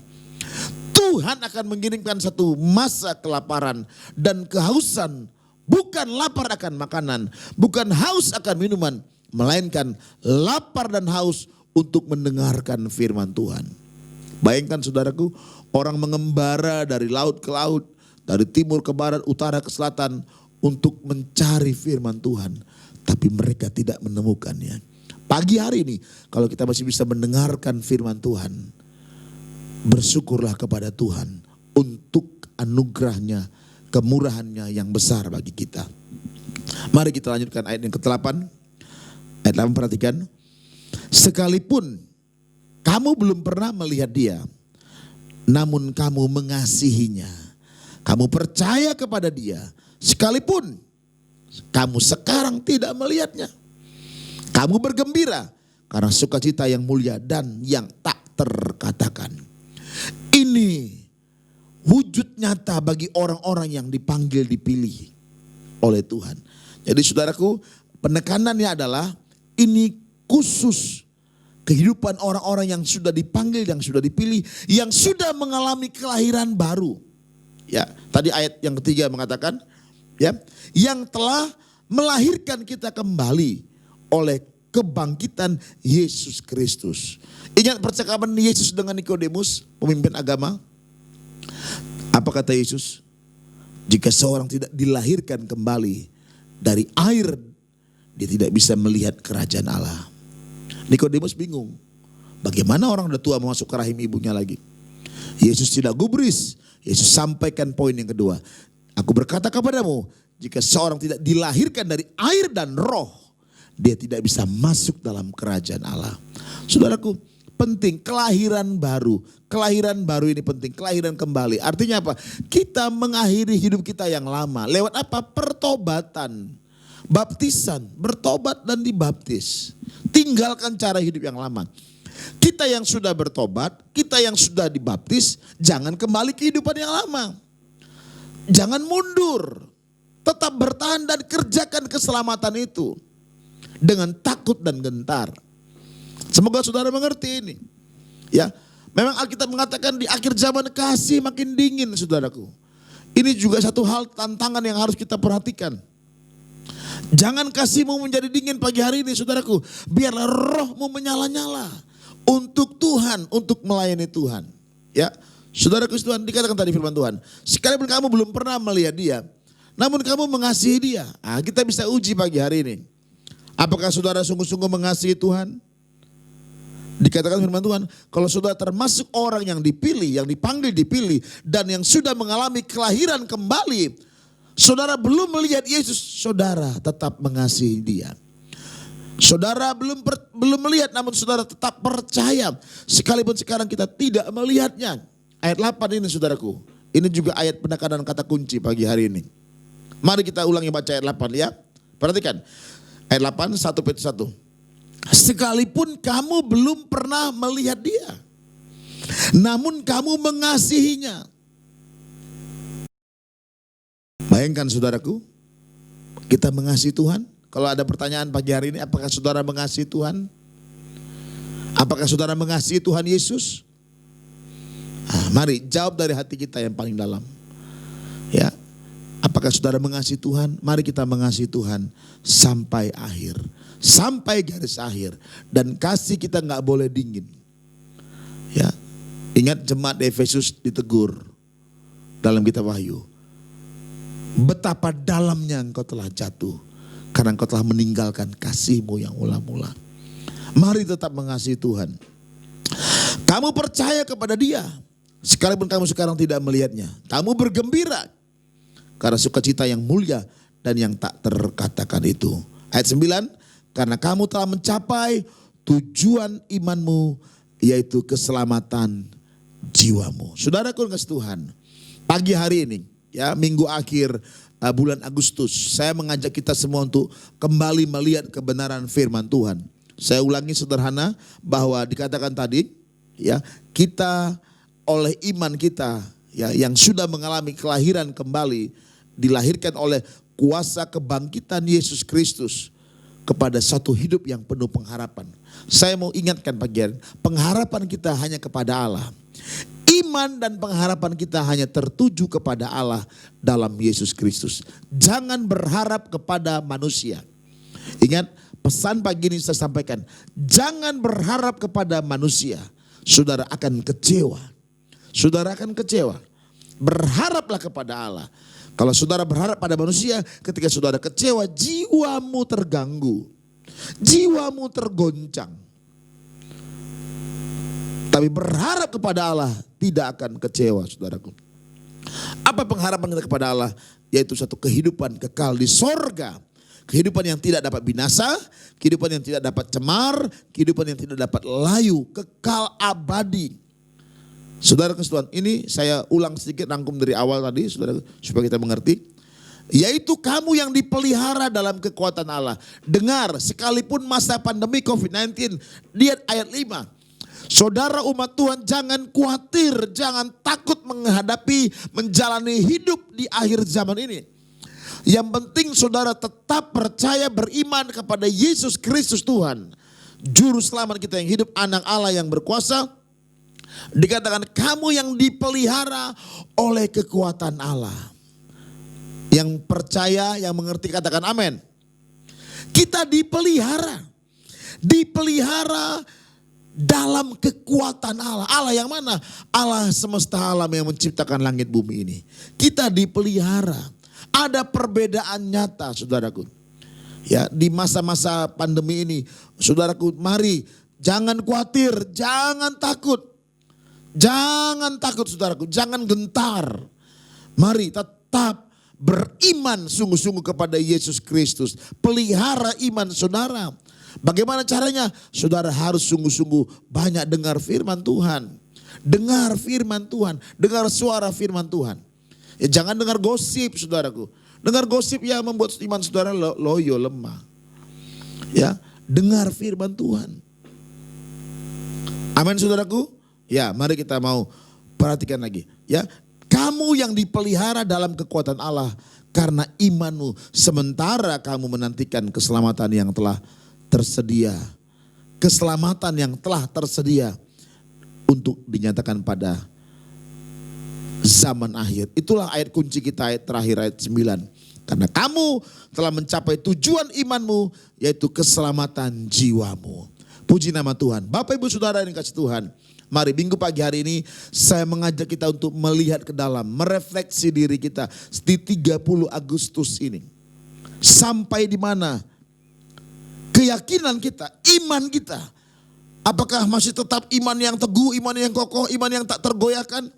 Tuhan akan mengirimkan satu masa kelaparan dan kehausan bukan lapar akan makanan, bukan haus akan minuman, melainkan lapar dan haus untuk mendengarkan firman Tuhan. Bayangkan saudaraku, orang mengembara dari laut ke laut, dari timur ke barat, utara ke selatan untuk mencari firman Tuhan. Tapi mereka tidak menemukannya. Pagi hari ini kalau kita masih bisa mendengarkan firman Tuhan, bersyukurlah kepada Tuhan untuk anugerahnya, kemurahannya yang besar bagi kita. Mari kita lanjutkan ayat yang ke-8. Ayat 8 perhatikan. Sekalipun kamu belum pernah melihat dia, namun kamu mengasihinya. Kamu percaya kepada dia, sekalipun kamu sekarang tidak melihatnya. Kamu bergembira karena sukacita yang mulia dan yang tak terkatakan. Ini wujud nyata bagi orang-orang yang dipanggil, dipilih oleh Tuhan. Jadi saudaraku, penekanannya adalah ini khusus kehidupan orang-orang yang sudah dipanggil, yang sudah dipilih, yang sudah mengalami kelahiran baru. Ya, tadi ayat yang ketiga mengatakan, ya, yang telah melahirkan kita kembali oleh kebangkitan Yesus Kristus. Ingat percakapan Yesus dengan Nikodemus, pemimpin agama. Apa kata Yesus? Jika seorang tidak dilahirkan kembali dari air, dia tidak bisa melihat kerajaan Allah. Nikodemus bingung. Bagaimana orang udah tua mau masuk ke rahim ibunya lagi? Yesus tidak gubris. Yesus sampaikan poin yang kedua. Aku berkata kepadamu, jika seorang tidak dilahirkan dari air dan roh, dia tidak bisa masuk dalam kerajaan Allah. Saudaraku, penting kelahiran baru. Kelahiran baru ini penting, kelahiran kembali. Artinya apa? Kita mengakhiri hidup kita yang lama. Lewat apa? Pertobatan. Baptisan, bertobat dan dibaptis. Tinggalkan cara hidup yang lama. Kita yang sudah bertobat, kita yang sudah dibaptis, jangan kembali ke kehidupan yang lama. Jangan mundur. Tetap bertahan dan kerjakan keselamatan itu. Dengan takut dan gentar. Semoga saudara mengerti ini. Ya, memang Alkitab mengatakan di akhir zaman kasih makin dingin, saudaraku. Ini juga satu hal tantangan yang harus kita perhatikan. Jangan kasihmu menjadi dingin pagi hari ini, saudaraku. Biarlah rohmu menyala-nyala untuk Tuhan, untuk melayani Tuhan. Ya, saudaraku Tuhan, dikatakan tadi firman Tuhan. Sekalipun kamu belum pernah melihat dia, namun kamu mengasihi dia. Nah, kita bisa uji pagi hari ini. Apakah saudara sungguh-sungguh mengasihi Tuhan? Dikatakan firman Tuhan, kalau saudara termasuk orang yang dipilih, yang dipanggil dipilih, dan yang sudah mengalami kelahiran kembali, saudara belum melihat Yesus, saudara tetap mengasihi dia. Saudara belum melihat, namun saudara tetap percaya. Sekalipun sekarang kita tidak melihatnya. Ayat 8 ini saudaraku, ini juga ayat penekanan kata kunci pagi hari ini. Mari kita ulangi baca ayat 8 ya. Perhatikan. Ayat 8, 1 Petrus 1. Sekalipun kamu belum pernah melihat dia, namun kamu mengasihinya. Bayangkan saudaraku, kita mengasihi Tuhan. Kalau ada pertanyaan pagi hari ini, apakah saudara mengasihi Tuhan? Apakah saudara mengasihi Tuhan Yesus? Nah, mari jawab dari hati kita yang paling dalam. Ya, apakah saudara mengasihi Tuhan? Mari kita mengasihi Tuhan sampai akhir, sampai garis akhir, dan kasih kita nggak boleh dingin. Ya, ingat jemaat Efesus ditegur dalam kitab Wahyu. Betapa dalamnya engkau telah jatuh karena engkau telah meninggalkan kasihmu yang mula-mula. Mari tetap mengasihi Tuhan. Kamu percaya kepada dia sekalipun kamu sekarang tidak melihatnya. Kamu bergembira karena sukacita yang mulia dan yang tak terkatakan itu. Ayat 9, karena kamu telah mencapai tujuan imanmu, yaitu keselamatan jiwamu. Saudaraku yang kasih Tuhan, pagi hari ini, ya, minggu akhir bulan Agustus, saya mengajak kita semua untuk kembali melihat kebenaran firman Tuhan. Saya ulangi sederhana bahwa dikatakan tadi, ya, kita oleh iman kita, ya, yang sudah mengalami kelahiran kembali, dilahirkan oleh kuasa kebangkitan Yesus Kristus kepada satu hidup yang penuh pengharapan. Saya mau ingatkan pagi hari, pengharapan kita hanya kepada Allah. iman dan pengharapan kita hanya tertuju kepada Allah dalam Yesus Kristus. Jangan berharap kepada manusia. Ingat pesan pagi ini saya sampaikan. Jangan berharap kepada manusia. Saudara akan kecewa. Saudara akan kecewa. Berharaplah kepada Allah. Kalau saudara berharap pada manusia, ketika saudara kecewa, jiwamu terganggu. Jiwamu tergoncang. Tapi berharap kepada Allah tidak akan kecewa, saudaraku. Apa pengharapan kita kepada Allah? Yaitu satu kehidupan kekal di sorga. Kehidupan yang tidak dapat binasa, kehidupan yang tidak dapat cemar, kehidupan yang tidak dapat layu, kekal abadi. Saudara Tuhan, ini saya ulang sedikit rangkum dari awal tadi, saudara, supaya kita mengerti. Yaitu kamu yang dipelihara dalam kekuatan Allah. Dengar, sekalipun masa pandemi COVID-19, lihat ayat 5. Saudara umat Tuhan, jangan khawatir, jangan takut menjalani hidup di akhir zaman ini. Yang penting saudara tetap percaya, beriman kepada Yesus Kristus Tuhan, Juru Selamat kita yang hidup, anak Allah yang berkuasa. Dikatakan kamu yang dipelihara oleh kekuatan Allah. Yang percaya, yang mengerti katakan amin. Kita dipelihara. Dipelihara dalam kekuatan Allah. Allah yang mana? Allah semesta alam yang menciptakan langit bumi ini. Kita dipelihara. Ada perbedaan nyata, saudaraku. Ya, di masa-masa pandemi ini, saudaraku, mari jangan khawatir, jangan takut. Jangan takut, saudaraku, jangan gentar. Mari tetap beriman sungguh-sungguh kepada Yesus Kristus. Pelihara iman saudara. Bagaimana caranya? Saudara harus sungguh-sungguh banyak dengar firman Tuhan. Dengar firman Tuhan, dengar suara firman Tuhan. Ya, jangan dengar gosip, saudaraku. Dengar gosip ya membuat iman saudara loyo, lemah. Ya, dengar firman Tuhan. Amin, saudaraku. Ya, mari kita mau perhatikan lagi. Ya, kamu yang dipelihara dalam kekuatan Allah karena imanmu, sementara kamu menantikan keselamatan yang telah tersedia. Keselamatan yang telah tersedia untuk dinyatakan pada zaman akhir. Itulah ayat kunci kita, ayat terakhir, ayat 9. Karena kamu telah mencapai tujuan imanmu, yaitu keselamatan jiwamu. Puji nama Tuhan. Bapak Ibu Saudara yang dikasihi Tuhan, mari minggu pagi hari ini saya mengajak kita untuk melihat ke dalam, merefleksi diri kita di 30 Agustus ini. Sampai di mana keyakinan kita, iman kita. Apakah masih tetap iman yang teguh, iman yang kokoh, iman yang tak tergoyahkan?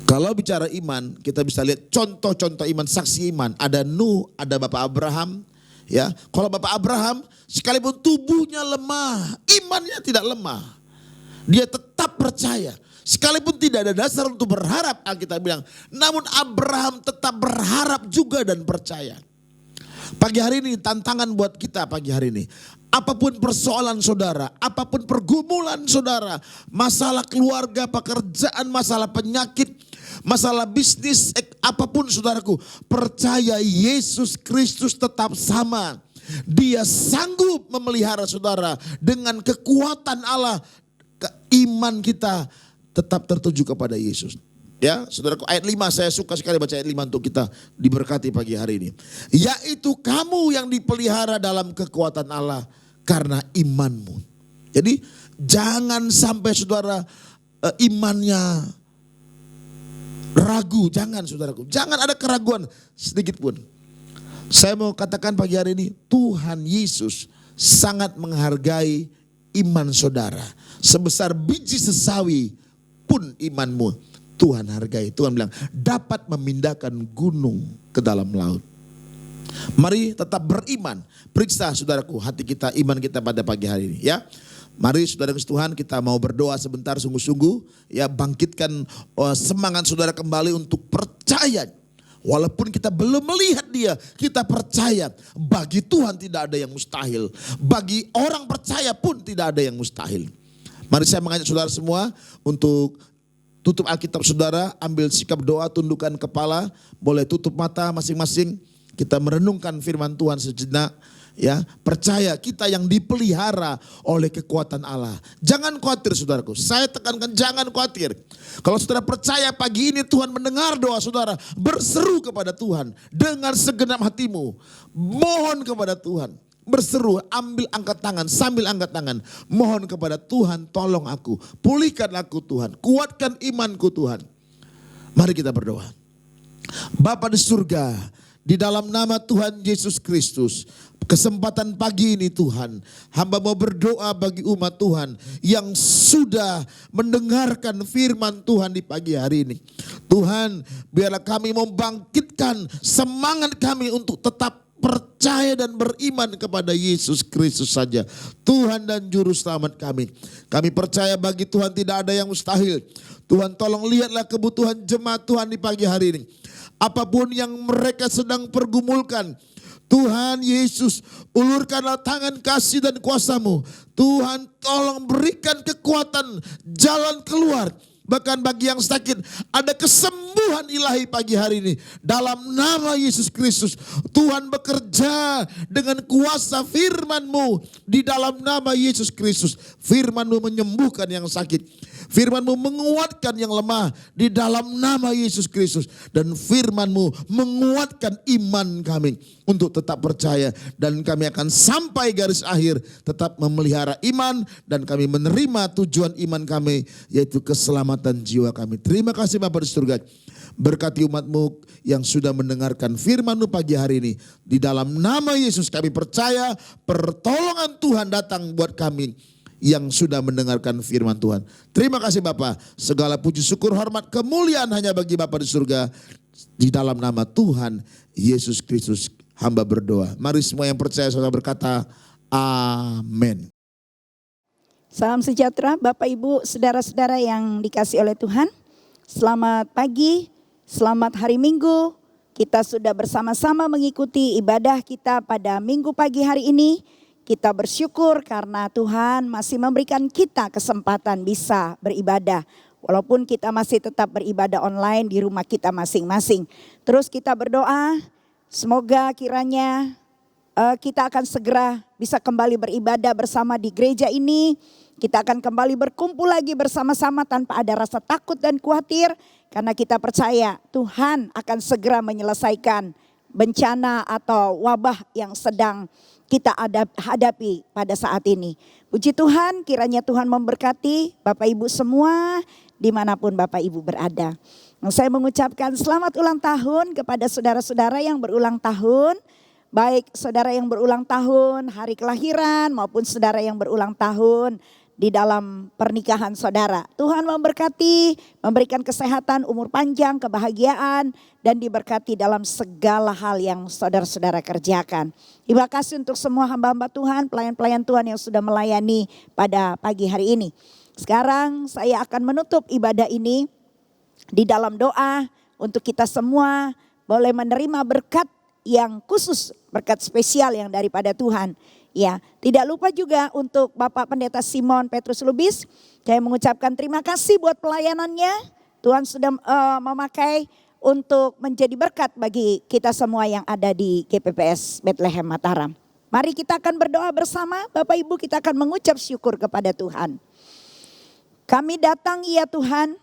Kalau bicara iman, kita bisa lihat contoh-contoh iman, saksi iman. Ada Nuh, ada Bapak Abraham. Ya, kalau Bapak Abraham sekalipun tubuhnya lemah, imannya tidak lemah. Dia tetap percaya. Sekalipun tidak ada dasar untuk berharap, Alkitab bilang. Namun Abraham tetap berharap juga dan percaya. Pagi hari ini tantangan buat kita pagi hari ini. Apapun persoalan saudara, apapun pergumulan saudara, masalah keluarga, pekerjaan, masalah penyakit, masalah bisnis, apapun saudaraku, percaya Yesus Kristus tetap sama. Dia sanggup memelihara saudara dengan kekuatan Allah. Iman kita tetap tertuju kepada Yesus. Ya, saudaraku, ayat 5 saya suka sekali baca ayat 5 untuk kita diberkati pagi hari ini. Yaitu kamu yang dipelihara dalam kekuatan Allah karena imanmu. Jadi jangan sampai saudara imannya ragu, jangan saudaraku. Jangan ada keraguan sedikit pun. Saya mau katakan pagi hari ini, Tuhan Yesus sangat menghargai iman saudara. Sebesar biji sesawi pun imanmu Tuhan hargai. Tuhan bilang dapat memindahkan gunung ke dalam laut. Mari tetap beriman. Periksa saudaraku hati kita, iman kita pada pagi hari ini ya. Mari saudara Tuhan, kita mau berdoa sebentar sungguh-sungguh. Ya, bangkitkan semangat saudara kembali untuk percaya. Walaupun kita belum melihat dia, kita percaya bagi Tuhan tidak ada yang mustahil. Bagi orang percaya pun tidak ada yang mustahil. Mari saya mengajak saudara semua untuk tutup Alkitab saudara, ambil sikap doa, tundukkan kepala, boleh tutup mata masing-masing. Kita merenungkan firman Tuhan sejenak. Ya, percaya kita yang dipelihara oleh kekuatan Allah. Jangan khawatir saudaraku, saya tekankan jangan khawatir. Kalau saudara percaya pagi ini Tuhan mendengar doa saudara, berseru kepada Tuhan dengan segenap hatimu. Mohon kepada Tuhan, berseru, angkat tangan, sambil angkat tangan. Mohon kepada Tuhan, tolong aku, pulihkan aku Tuhan, kuatkan imanku Tuhan. Mari kita berdoa. Bapa di surga, di dalam nama Tuhan Yesus Kristus, kesempatan pagi ini Tuhan, hamba mau berdoa bagi umat Tuhan yang sudah mendengarkan firman Tuhan di pagi hari ini. Tuhan, biarlah kami membangkitkan semangat kami untuk tetap percaya dan beriman kepada Yesus Kristus saja, Tuhan dan Juru Selamat kami. Kami percaya bagi Tuhan tidak ada yang mustahil. Tuhan, tolong lihatlah kebutuhan jemaat Tuhan di pagi hari ini. Apapun yang mereka sedang pergumulkan, Tuhan Yesus, ulurkanlah tangan kasih dan kuasa-Mu. Tuhan, tolong berikan kekuatan jalan keluar. Bahkan bagi yang sakit, ada kesembuhan ilahi pagi hari ini. Dalam nama Yesus Kristus, Tuhan bekerja dengan kuasa firman-Mu. Di dalam nama Yesus Kristus, firman-Mu menyembuhkan yang sakit. Firman-Mu menguatkan yang lemah di dalam nama Yesus Kristus. Dan firman-Mu menguatkan iman kami untuk tetap percaya. Dan kami akan sampai garis akhir tetap memelihara iman. Dan kami menerima tujuan iman kami, yaitu keselamatan jiwa kami. Terima kasih Bapa di surga. Berkati umat-Mu yang sudah mendengarkan firman-Mu pagi hari ini. Di dalam nama Yesus kami percaya pertolongan Tuhan datang buat kami yang sudah mendengarkan firman Tuhan. Terima kasih Bapa. Segala puji syukur hormat kemuliaan hanya bagi Bapa di surga. Di dalam nama Tuhan Yesus Kristus hamba berdoa. Mari semua yang percaya saudara berkata amin. Salam sejahtera Bapak Ibu saudara-saudara yang dikasihi oleh Tuhan. Selamat pagi, selamat hari Minggu. Kita sudah bersama-sama mengikuti ibadah kita pada Minggu pagi hari ini. Kita bersyukur karena Tuhan masih memberikan kita kesempatan bisa beribadah. Walaupun kita masih tetap beribadah online di rumah kita masing-masing. Terus kita berdoa, semoga kiranya kita akan segera bisa kembali beribadah bersama di gereja ini. Kita akan kembali berkumpul lagi bersama-sama tanpa ada rasa takut dan khawatir. Karena kita percaya Tuhan akan segera menyelesaikan bencana atau wabah yang sedang kita hadapi pada saat ini. Puji Tuhan, kiranya Tuhan memberkati Bapak Ibu semua dimanapun Bapak Ibu berada. Saya mengucapkan selamat ulang tahun kepada saudara-saudara yang berulang tahun. Baik saudara yang berulang tahun hari kelahiran maupun saudara yang berulang tahun di dalam pernikahan saudara. Tuhan memberkati, memberikan kesehatan, umur panjang, kebahagiaan, dan diberkati dalam segala hal yang saudara-saudara kerjakan. Terima kasih untuk semua hamba-hamba Tuhan, pelayan-pelayan Tuhan yang sudah melayani pada pagi hari ini. Sekarang saya akan menutup ibadah ini di dalam doa untuk kita semua boleh menerima berkat yang khusus, berkat spesial yang daripada Tuhan. Ya, tidak lupa juga untuk Bapak Pendeta Simon Petrus Lubis, saya mengucapkan terima kasih buat pelayanannya. Tuhan sudah memakai untuk menjadi berkat bagi kita semua yang ada di GPPS Bethlehem Mataram. Mari kita akan berdoa bersama, Bapak Ibu, kita akan mengucap syukur kepada Tuhan. Kami datang ya Tuhan,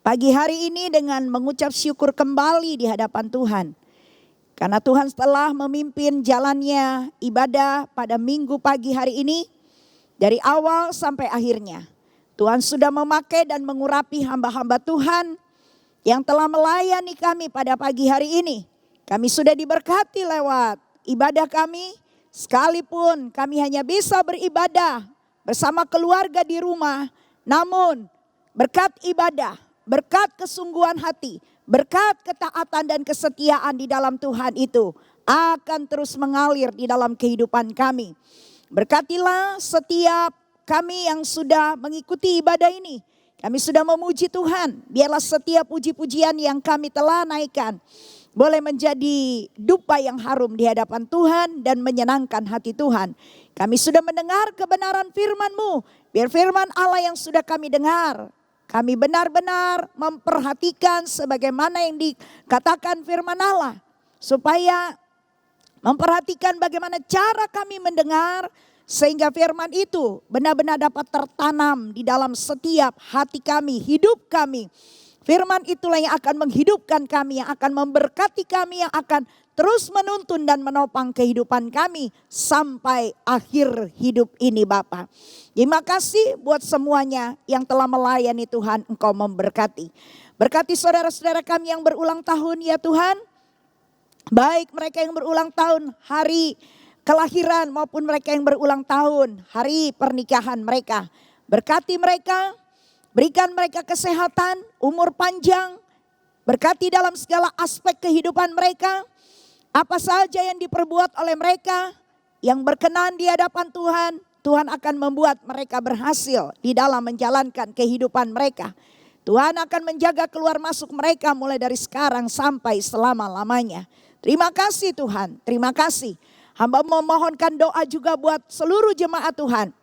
pagi hari ini dengan mengucap syukur kembali di hadapan Tuhan. Karena Tuhan telah memimpin jalannya ibadah pada minggu pagi hari ini. Dari awal sampai akhirnya. Tuhan sudah memakai dan mengurapi hamba-hamba Tuhan yang telah melayani kami pada pagi hari ini. Kami sudah diberkati lewat ibadah kami. Sekalipun kami hanya bisa beribadah bersama keluarga di rumah. Namun berkat ibadah, berkat kesungguhan hati, berkat ketaatan dan kesetiaan di dalam Tuhan itu akan terus mengalir di dalam kehidupan kami. Berkatilah setiap kami yang sudah mengikuti ibadah ini. Kami sudah memuji Tuhan. Biarlah setiap puji-pujian yang kami telah naikkan boleh menjadi dupa yang harum di hadapan Tuhan dan menyenangkan hati Tuhan. Kami sudah mendengar kebenaran firman-Mu. Biar firman Allah yang sudah kami dengar, kami benar-benar memperhatikan sebagaimana yang dikatakan firman Allah. Supaya Memperhatikan bagaimana cara kami mendengar, sehingga firman itu benar-benar dapat tertanam di dalam setiap hati kami, hidup kami. Firman itulah yang akan menghidupkan kami, yang akan memberkati kami, yang akan terus menuntun dan menopang kehidupan kami sampai akhir hidup ini Bapa. Terima kasih buat semuanya yang telah melayani Tuhan, Engkau memberkati. Berkati saudara-saudara kami yang berulang tahun ya Tuhan. Baik mereka yang berulang tahun hari kelahiran maupun mereka yang berulang tahun hari pernikahan mereka. Berkati mereka, berikan mereka kesehatan, umur panjang. Berkati dalam segala aspek kehidupan mereka. Apa saja yang diperbuat oleh mereka yang berkenan di hadapan Tuhan, Tuhan akan membuat mereka berhasil di dalam menjalankan kehidupan mereka. Tuhan akan menjaga keluar masuk mereka mulai dari sekarang sampai selama-lamanya. Terima kasih Tuhan, terima kasih. Hamba memohonkan doa juga buat seluruh jemaat Tuhan.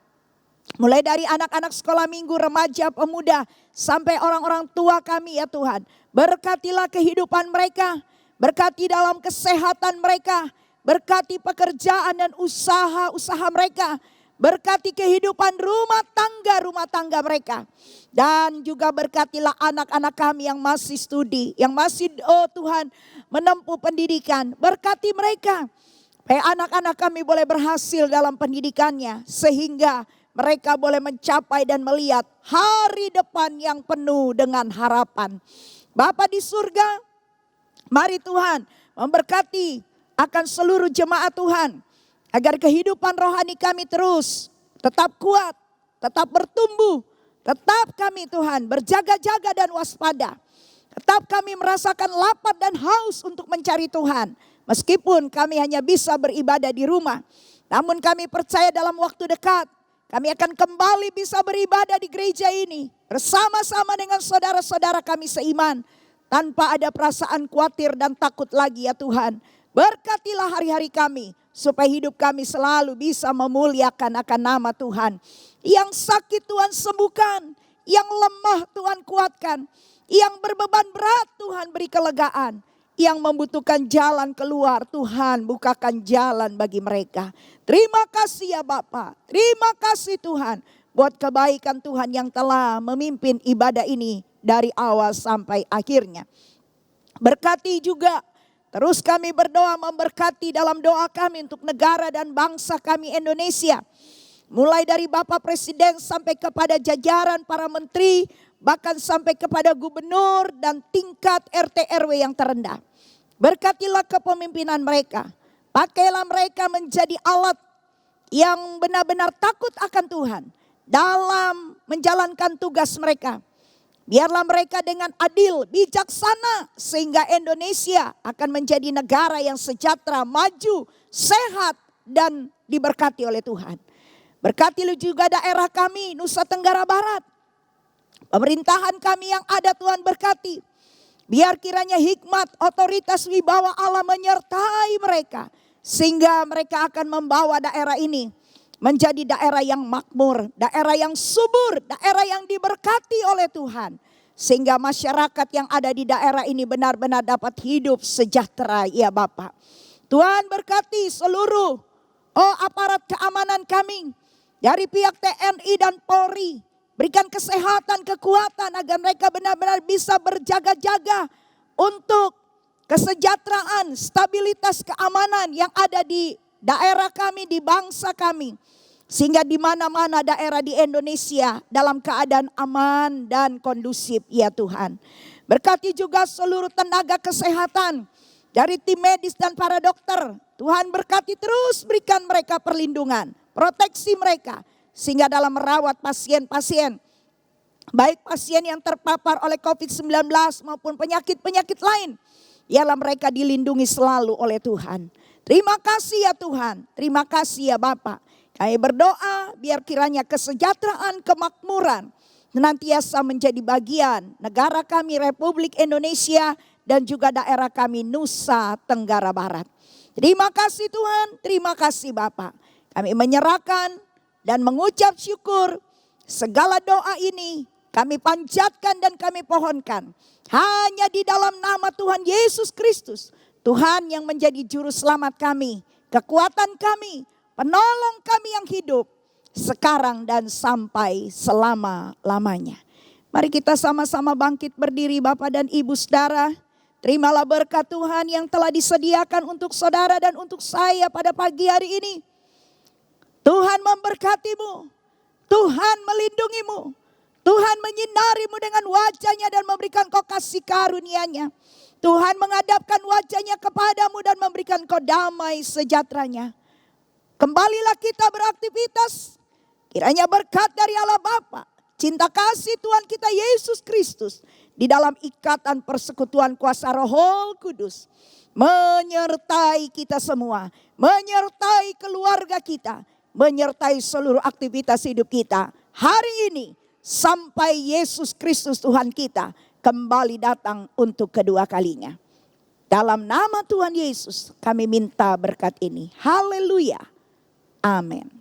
Mulai dari anak-anak sekolah minggu, remaja, pemuda, sampai orang-orang tua kami ya Tuhan. Berkatilah kehidupan mereka, berkati dalam kesehatan mereka, berkati pekerjaan dan usaha-usaha mereka. Berkati kehidupan rumah tangga mereka. Dan juga berkatilah anak-anak kami yang masih studi, yang masih Tuhan menempuh pendidikan. Berkati mereka. Supaya anak-anak kami boleh berhasil dalam pendidikannya. Sehingga mereka boleh mencapai dan melihat hari depan yang penuh dengan harapan. Bapa di surga, mari Tuhan memberkati akan seluruh jemaat Tuhan. Agar kehidupan rohani kami terus tetap kuat, tetap bertumbuh. Tetap kami Tuhan berjaga-jaga dan waspada. Tetap kami merasakan lapar dan haus untuk mencari Tuhan. Meskipun kami hanya bisa beribadah di rumah. Namun kami percaya dalam waktu dekat kami akan kembali bisa beribadah di gereja ini. Bersama-sama dengan saudara-saudara kami seiman. Tanpa ada perasaan khawatir dan takut lagi ya Tuhan. Berkatilah hari-hari kami. Supaya hidup kami selalu bisa memuliakan akan nama Tuhan. Yang sakit Tuhan sembuhkan. Yang lemah Tuhan kuatkan. Yang berbeban berat Tuhan beri kelegaan. Yang membutuhkan jalan keluar Tuhan bukakan jalan bagi mereka. Terima kasih ya Bapa. Terima kasih Tuhan. Buat kebaikan Tuhan yang telah memimpin ibadah ini dari awal sampai akhirnya. Berkati juga. Terus kami berdoa memberkati dalam doa kami untuk negara dan bangsa kami Indonesia. Mulai dari Bapak Presiden sampai kepada jajaran para menteri. Bahkan sampai kepada gubernur dan tingkat RT RW yang terendah. Berkatilah kepemimpinan mereka. Pakailah mereka menjadi alat yang benar-benar takut akan Tuhan. Dalam menjalankan tugas mereka. Biarlah mereka dengan adil, bijaksana. Sehingga Indonesia akan menjadi negara yang sejahtera, maju, sehat dan diberkati oleh Tuhan. Berkatilah juga daerah kami, Nusa Tenggara Barat. Pemerintahan kami yang ada Tuhan berkati. Biar kiranya hikmat, otoritas, wibawa Allah menyertai mereka. Sehingga mereka akan membawa daerah ini menjadi daerah yang makmur, daerah yang subur, daerah yang diberkati oleh Tuhan. Sehingga masyarakat yang ada di daerah ini benar-benar dapat hidup sejahtera ya Bapak. Tuhan berkati seluruh aparat keamanan kami. Dari pihak TNI dan Polri. Berikan kesehatan, kekuatan agar mereka benar-benar bisa berjaga-jaga untuk kesejahteraan, stabilitas keamanan yang ada di daerah kami, di bangsa kami. Sehingga di mana-mana daerah di Indonesia dalam keadaan aman dan kondusif ya Tuhan. Berkati juga seluruh tenaga kesehatan dari tim medis dan para dokter. Tuhan berkati terus berikan mereka perlindungan, proteksi mereka. Sehingga dalam merawat pasien-pasien, baik pasien yang terpapar oleh COVID-19 maupun penyakit-penyakit lain. Biarlah mereka dilindungi selalu oleh Tuhan. Terima kasih ya Tuhan, terima kasih ya Bapak. Kami berdoa biar kiranya kesejahteraan, kemakmuran senantiasa menjadi bagian negara kami Republik Indonesia dan juga daerah kami Nusa Tenggara Barat. Terima kasih Tuhan, terima kasih Bapak. Kami menyerahkan dan mengucap syukur segala doa ini kami panjatkan dan kami pohonkan. Hanya di dalam nama Tuhan Yesus Kristus, Tuhan yang menjadi juru selamat kami, kekuatan kami, penolong kami yang hidup sekarang dan sampai selama-lamanya. Mari kita sama-sama bangkit berdiri Bapak dan Ibu Saudara. Terimalah berkat Tuhan yang telah disediakan untuk saudara dan untuk saya pada pagi hari ini. Tuhan memberkatimu, Tuhan melindungimu, Tuhan menyinarimu dengan wajah-Nya dan memberikan kau kasih karunia-Nya. Tuhan menghadapkan wajah-Nya kepadamu dan memberikan kau damai sejahtera-Nya. Kembalilah kita beraktivitas. Kiranya berkat dari Allah Bapa, cinta kasih Tuhan kita Yesus Kristus, di dalam ikatan persekutuan kuasa Roh Kudus, menyertai kita semua, menyertai keluarga kita, menyertai seluruh aktivitas hidup kita hari ini sampai Yesus Kristus Tuhan kita kembali datang untuk kedua kalinya. Dalam nama Tuhan Yesus kami minta berkat ini. Haleluya. Amin.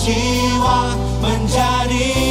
jiwa menjadi